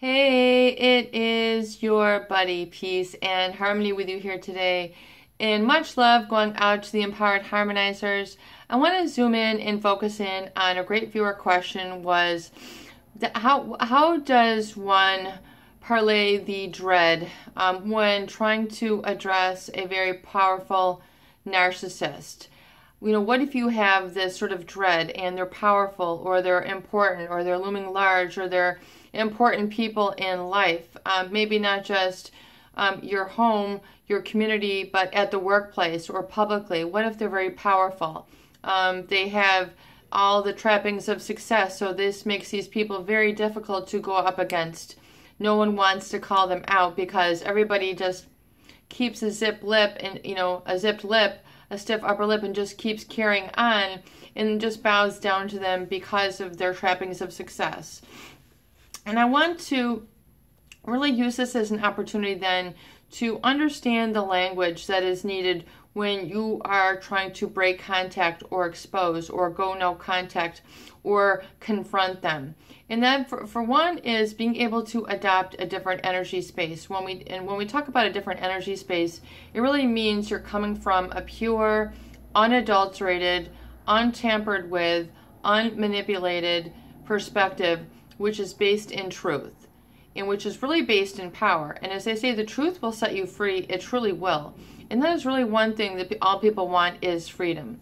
Hey, it is your buddy, Peace and Harmony with you here today. And much love going out to the Empowered Harmonizers. I want to zoom in and focus in on a great viewer question was, how does one parlay the dread when trying to address a very powerful narcissist? You know, what if you have this sort of dread and they're powerful or they're important or they're looming large or they're important people in life, maybe not just your home, your community, but at the workplace or publicly? What if they're very powerful? They have all the trappings of success, so this makes these people very difficult to go up against. No one wants to call them out because everybody just keeps a zipped lip and, a zipped lip, a stiff upper lip, and just keeps carrying on and just bows down to them because of their trappings of success. And I want to really use this as an opportunity then to understand the language that is needed when you are trying to break contact or expose or go no contact or confront them. And that for one is being able to adopt a different energy space. When we talk about a different energy space, it really means you're coming from a pure, unadulterated, untampered with, unmanipulated perspective, which is based in truth and which is really based in power. And as they say, the truth will set you free. It truly will. And that is really one thing that all people want, is freedom.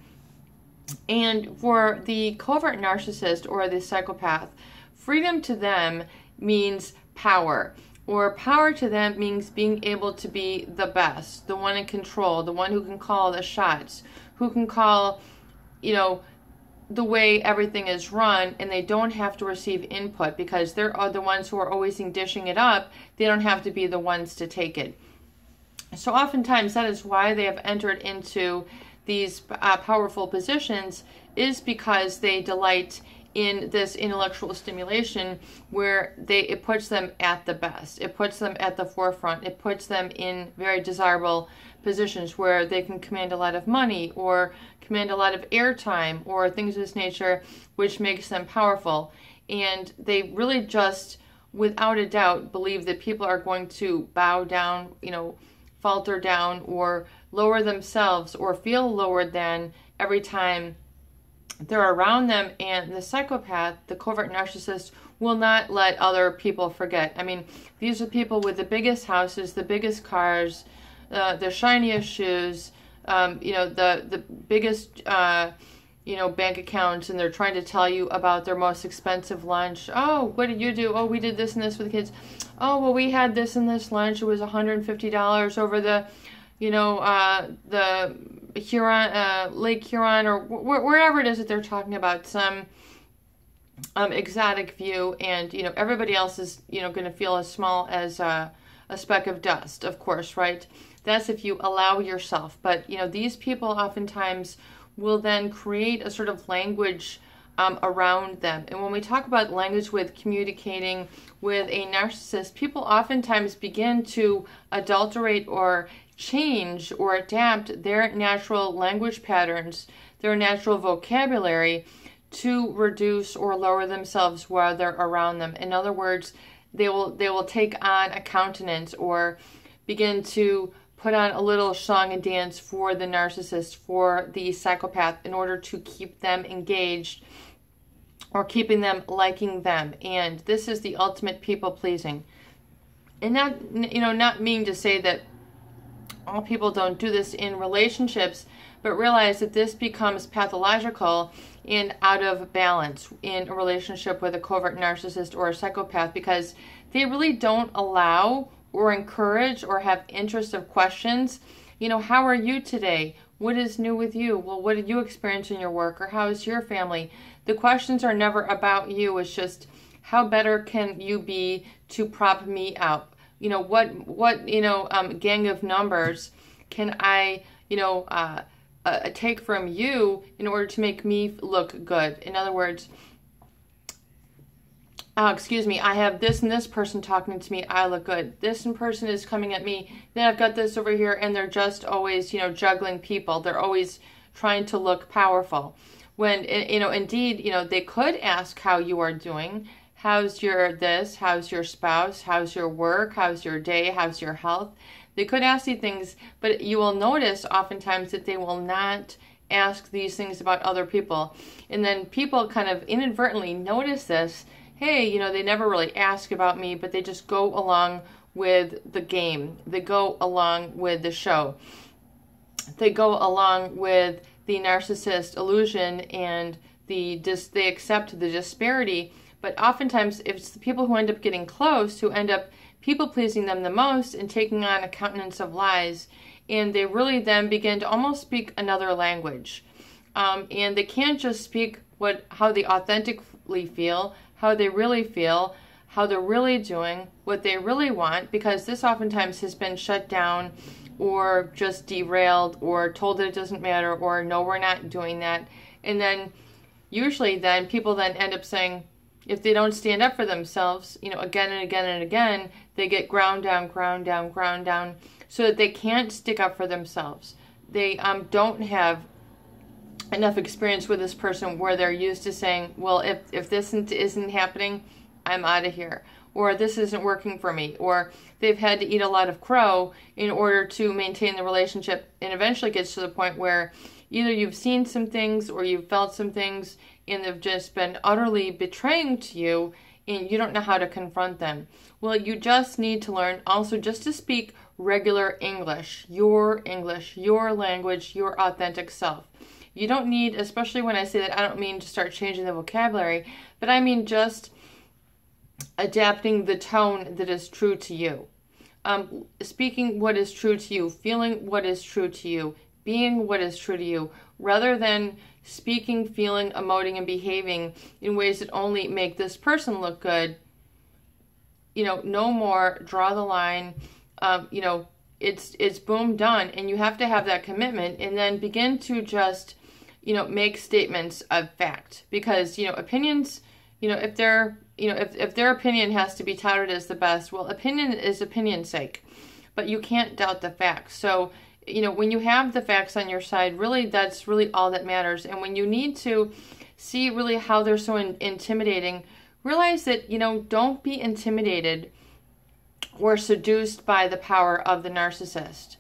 And for the covert narcissist or the psychopath, freedom to them means power, or power to them means being able to be the best, the one in control, the one who can call the shots, who can call, the way everything is run, and they don't have to receive input because they're the ones who are always dishing it up. They don't have to be the ones to take it. So oftentimes that is why they have entered into these powerful positions, is because they delight in this intellectual stimulation where it puts them at the best. It puts them at the forefront. It puts them in very desirable positions where they can command a lot of money or command a lot of airtime or things of this nature, which makes them powerful. And they really just, without a doubt, believe that people are going to bow down, falter down or lower themselves or feel lower than every time they're around them. And the psychopath, the covert narcissist, will not let other people forget. I mean, these are people with the biggest houses, the biggest cars, the shiniest shoes, the biggest, bank accounts, and they're trying to tell you about their most expensive lunch. Oh, what did you do? Oh, we did this and this with the kids. Oh, well, we had this and this lunch. It was $150 over the, the Huron, Lake Huron, or wherever it is that they're talking about, some exotic view, and everybody else is going to feel as small as a speck of dust, of course, right? That's if you allow yourself. But these people oftentimes will then create a sort of language around them. And when we talk about language with communicating with a narcissist, people oftentimes begin to adulterate or change or adapt their natural language patterns, their natural vocabulary, to reduce or lower themselves while they're around them. In other words, they will take on a countenance or begin to put on a little song and dance for the narcissist, for the psychopath, in order to keep them engaged or keeping them liking them. And this is the ultimate people pleasing. And not mean to say that all people don't do this in relationships, but realize that this becomes pathological and out of balance in a relationship with a covert narcissist or a psychopath, because they really don't allow or encourage or have interest of questions. How are you today? What is new with you? Well, what did you experience in your work? Or how is your family? The questions are never about you. It's just, how better can you be to prop me up? What gang of numbers can I, take from you in order to make me look good? In other words, I have this and this person talking to me, I look good. This person is coming at me, then I've got this over here, and they're just always, juggling people. They're always trying to look powerful. When, indeed, they could ask how you are doing, how's your this, how's your spouse, how's your work, how's your day, how's your health. They could ask these things, but you will notice oftentimes that they will not ask these things about other people. And then people kind of inadvertently notice this. Hey, you know, they never really ask about me, but they just go along with the game. They go along with the show. They go along with the narcissist illusion, and they accept the disparity. But oftentimes it's the people who end up getting close who end up people pleasing them the most and taking on a countenance of lies. And they really then begin to almost speak another language. And they can't just speak how they authentically feel, how they really feel, how they're really doing, what they really want, because this oftentimes has been shut down or just derailed or told that it doesn't matter, or no, we're not doing that. And then usually then people then end up saying, if they don't stand up for themselves, you know, again and again and again, they get ground down, ground down, ground down, so that they can't stick up for themselves. They don't have enough experience with this person where they're used to saying, well, if this isn't happening, I'm out of here, or this isn't working for me, or they've had to eat a lot of crow in order to maintain the relationship, and eventually gets to the point where either you've seen some things or you've felt some things and they've just been utterly betraying to you, and you don't know how to confront them. Well, you just need to learn also just to speak regular English, your language, your authentic self. You don't need, especially when I say that, I don't mean to start changing the vocabulary, but I mean just adapting the tone that is true to you. Speaking what is true to you, feeling what is true to you, being what is true to you, rather than speaking, feeling, emoting, and behaving in ways that only make this person look good. You know, no more, draw the line. You know, it's boom, done. And you have to have that commitment, and then begin to just, you know, make statements of fact. Because, you know, opinions, you know, if their opinion has to be touted as the best, well, opinion is opinion's sake, but you can't doubt the facts. So, you know, when you have the facts on your side, really, that's really all that matters. And when you need to see really how they're so intimidating, realize that, you know, don't be intimidated or seduced by the power of the narcissist.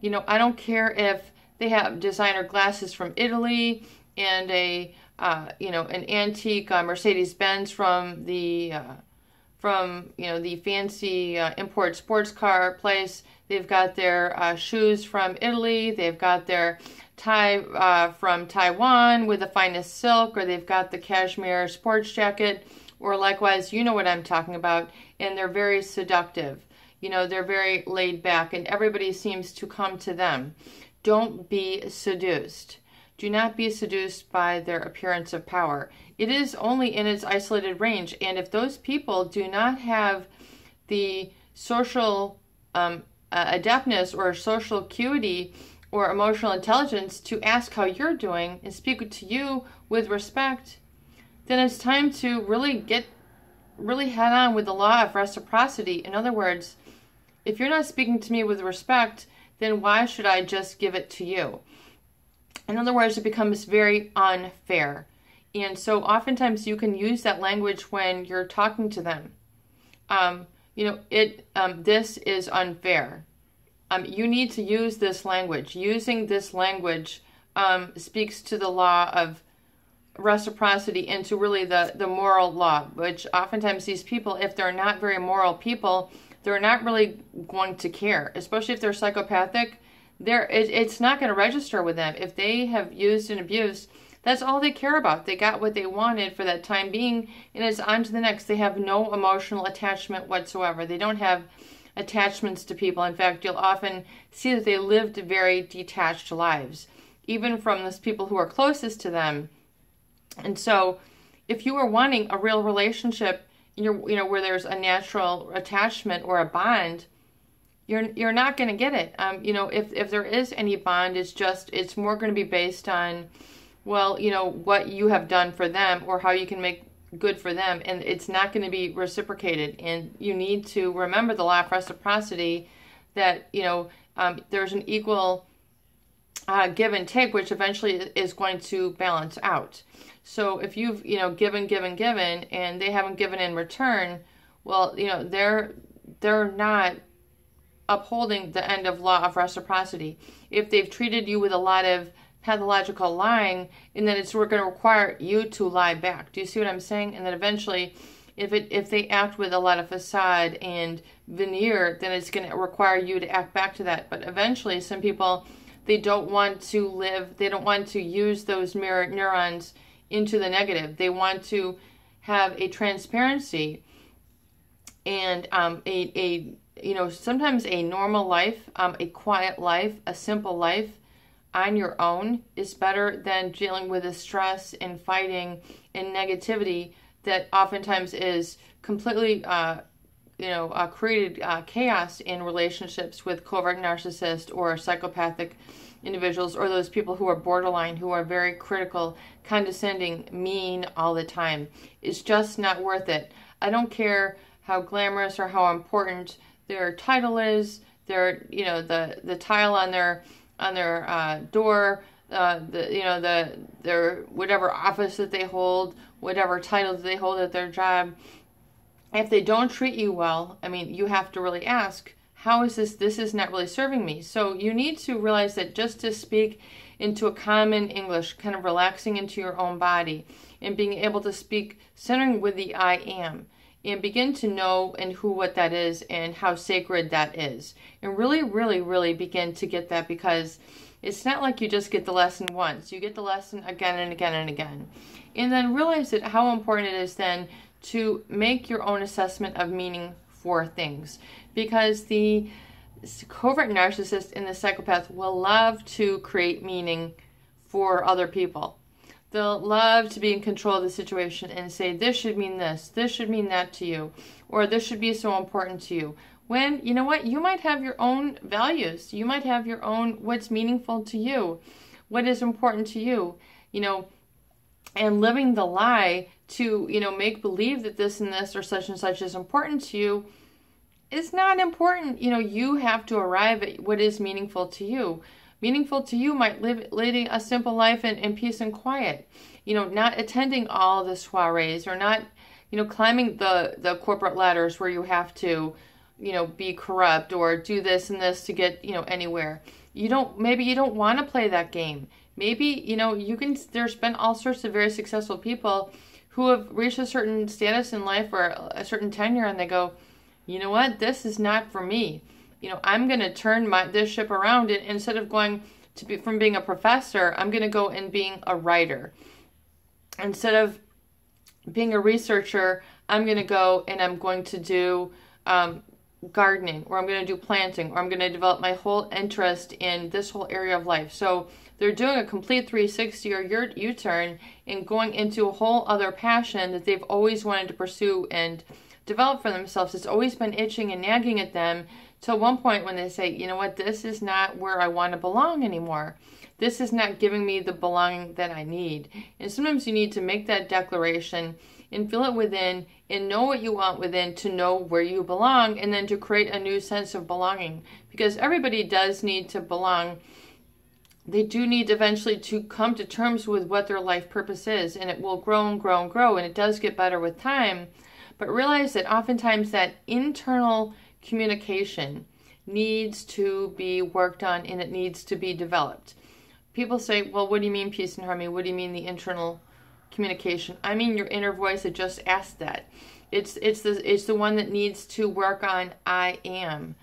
You know, I don't care if they have designer glasses from Italy and you know, an antique Mercedes-Benz from the fancy import sports car place. They've got their shoes from Italy. They've got their tie from Taiwan with the finest silk, or they've got the cashmere sports jacket, or likewise, you know what I'm talking about. And they're very seductive. You know, they're very laid back, and everybody seems to come to them. Don't be seduced. Do not be seduced by their appearance of power. It is only in its isolated range. And if those people do not have the social adeptness or social acuity or emotional intelligence to ask how you're doing and speak to you with respect, then it's time to really head on with the law of reciprocity. In other words, if you're not speaking to me with respect, then why should I just give it to you? In other words, it becomes very unfair. And so oftentimes you can use that language when you're talking to them. You know, this is unfair. You need to use this language. Using this language speaks to the law of reciprocity and to really the moral law, which oftentimes these people, if they're not very moral people, they're not really going to care, especially if they're psychopathic. It's not going to register with them. If they have used and abused, that's all they care about. They got what they wanted for that time being, and it's on to the next. They have no emotional attachment whatsoever. They don't have attachments to people. In fact, you'll often see that they lived very detached lives, even from those people who are closest to them. And so if you are wanting a real relationship, where there's a natural attachment or a bond, you're not going to get it. If there is any bond, it's more going to be based on, well, what you have done for them or how you can make good for them, and it's not going to be reciprocated. And you need to remember the law of reciprocity, that there's an equal give and take, which eventually is going to balance out. So if you've, given, and they haven't given in return, well, they're not upholding the end of law of reciprocity. If they've treated you with a lot of pathological lying, and then we're going to require you to lie back. Do you see what I'm saying? And then eventually, if they act with a lot of facade and veneer, then it's going to require you to act back to that. But eventually, some people, they don't want to use those mirror neurons into the negative. They want to have a transparency and sometimes a normal life, a quiet life, a simple life on your own is better than dealing with the stress and fighting and negativity that oftentimes is completely created chaos in relationships with covert narcissist or psychopathic individuals, or those people who are borderline, who are very critical, condescending, mean all the time. It's just not worth it. I don't care how glamorous or how important their title is, their the tile on their door, their whatever office that they hold, whatever title that they hold at their job. If they don't treat you well, you have to really ask, how is this? This is not really serving me. So you need to realize that just to speak into a common English, kind of relaxing into your own body and being able to speak centering with the I am, and begin to know and what that is and how sacred that is. And really, really, really begin to get that, because it's not like you just get the lesson once. You get the lesson again and again and again. And then realize that how important it is then to make your own assessment of meaning for things. Because the covert narcissist and the psychopath will love to create meaning for other people. They'll love to be in control of the situation and say, this should mean this should mean that to you, or this should be so important to you. When, you know what, you might have your own values. You might have your own, what's meaningful to you, what is important to you, and living the lie to, make believe that this and this or such and such is important to you is not important. You have to arrive at what is meaningful to you. Meaningful to you might leading a simple life in peace and quiet. Not attending all the soirees, or not, climbing the corporate ladders where you have to, be corrupt or do this and this to get, anywhere. Maybe you don't want to play that game. Maybe, there's been all sorts of very successful people who have reached a certain status in life or a certain tenure, and they go, you know what, this is not for me. I'm going to turn this ship around, and instead of going to be from being a professor, I'm going to go and being a writer. Instead of being a researcher, I'm going to go and I'm going to do gardening, or I'm going to do planting, or I'm going to develop my whole interest in this whole area of life. So they're doing a complete 360 or U-turn and going into a whole other passion that they've always wanted to pursue and develop for themselves. It's always been itching and nagging at them, till one point when they say, you know what, this is not where I want to belong anymore. This is not giving me the belonging that I need. And sometimes you need to make that declaration and feel it within and know what you want within to know where you belong, and then to create a new sense of belonging. Because everybody does need to belong. They do need eventually to come to terms with what their life purpose is, and it will grow and grow and grow, and it does get better with time. But realize that oftentimes that internal communication needs to be worked on, and it needs to be developed. People say, well, what do you mean peace and harmony? What do you mean the internal communication? I mean your inner voice that just asked that. It's the one that needs to work on I am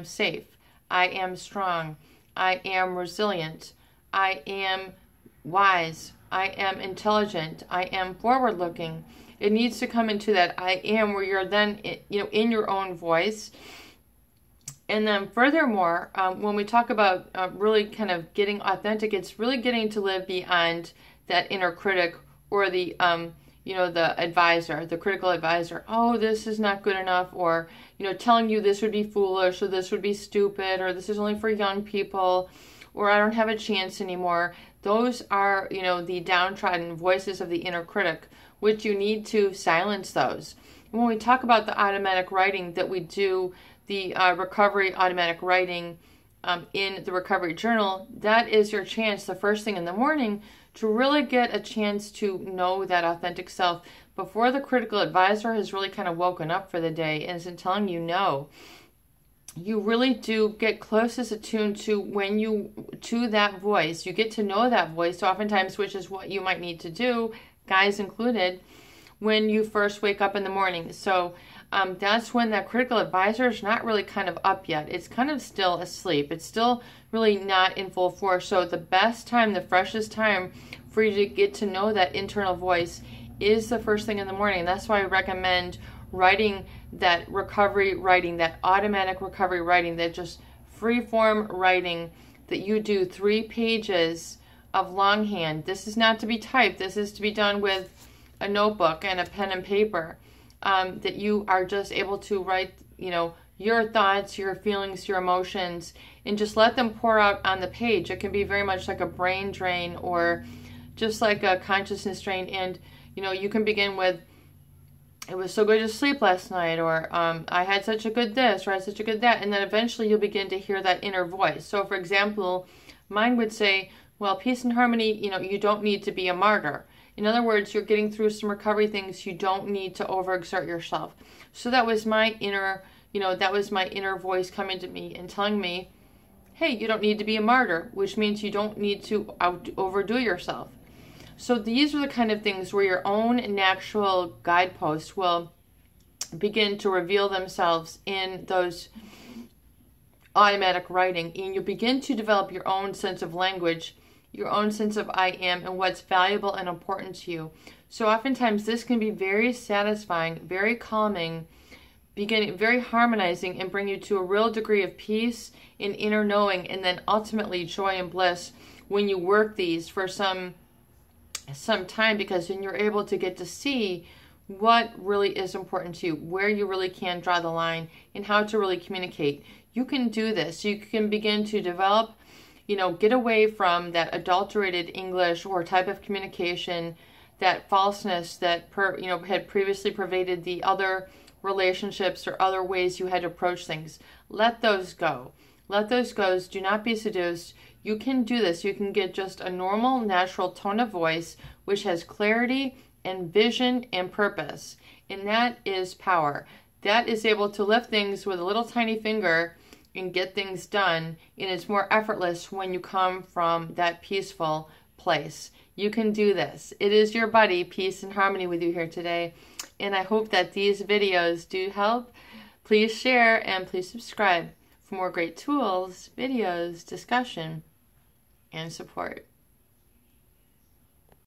safe, I am strong, I am resilient, I am wise, I am intelligent, I am forward looking. It needs to come into that I am, where you're then, in your own voice. And then furthermore, when we talk about really kind of getting authentic, it's really getting to live beyond that inner critic, or the, the advisor, the critical advisor. Oh, this is not good enough, or, telling you this would be foolish, or this would be stupid, or this is only for young people, or I don't have a chance anymore. Those are, the downtrodden voices of the inner critic, which you need to silence those. And when we talk about the automatic writing that we do, the recovery automatic writing in the recovery journal, that is your chance the first thing in the morning to really get a chance to know that authentic self before the critical advisor has really kind of woken up for the day and isn't telling you no. You really do get closest attuned to that voice. You get to know that voice oftentimes, which is what you might need to do, guys included, when you first wake up in the morning. So that's when that critical advisor is not really kind of up yet. It's kind of still asleep. It's still really not in full force. So the best time, the freshest time for you to get to know that internal voice is the first thing in the morning. And that's why I recommend writing that recovery writing, that automatic recovery writing, that just free form writing that you do 3 pages of longhand. This is not to be typed. This is to be done with a notebook and a pen and paper. That you are just able to write, your thoughts, your feelings, your emotions, and just let them pour out on the page. It can be very much like a brain drain or just like a consciousness drain. And, you can begin with, it was so good to sleep last night, or I had such a good this, or I had such a good that. And then eventually you'll begin to hear that inner voice. So for example, mine would say, well, peace and harmony, you don't need to be a martyr. In other words, you're getting through some recovery things. You don't need to overexert yourself. So that was my inner, that was my inner voice coming to me and telling me, hey, you don't need to be a martyr, which means you don't need to overdo yourself. So these are the kind of things where your own natural guideposts will begin to reveal themselves in those automatic writing. And you begin to develop your own sense of language, your own sense of I am and what's valuable and important to you. So oftentimes this can be very satisfying, very calming, very harmonizing, and bring you to a real degree of peace and inner knowing, and then ultimately joy and bliss when you work these for some time, because then you're able to get to see what really is important to you, where you really can draw the line, and how to really communicate. You can do this. You can begin to develop, get away from that adulterated English or type of communication, that falseness that had previously pervaded the other relationships or other ways you had to approach things. Let those go. Let those go. Do not be seduced. You can do this. You can get just a normal, natural tone of voice, which has clarity and vision and purpose. And that is power. That is able to lift things with a little tiny finger and get things done. And it's more effortless when you come from that peaceful place. You can do this. It is your buddy, Peace and Harmony, with you here today. And I hope that these videos do help. Please share and please subscribe for more great tools, videos, discussion, and support.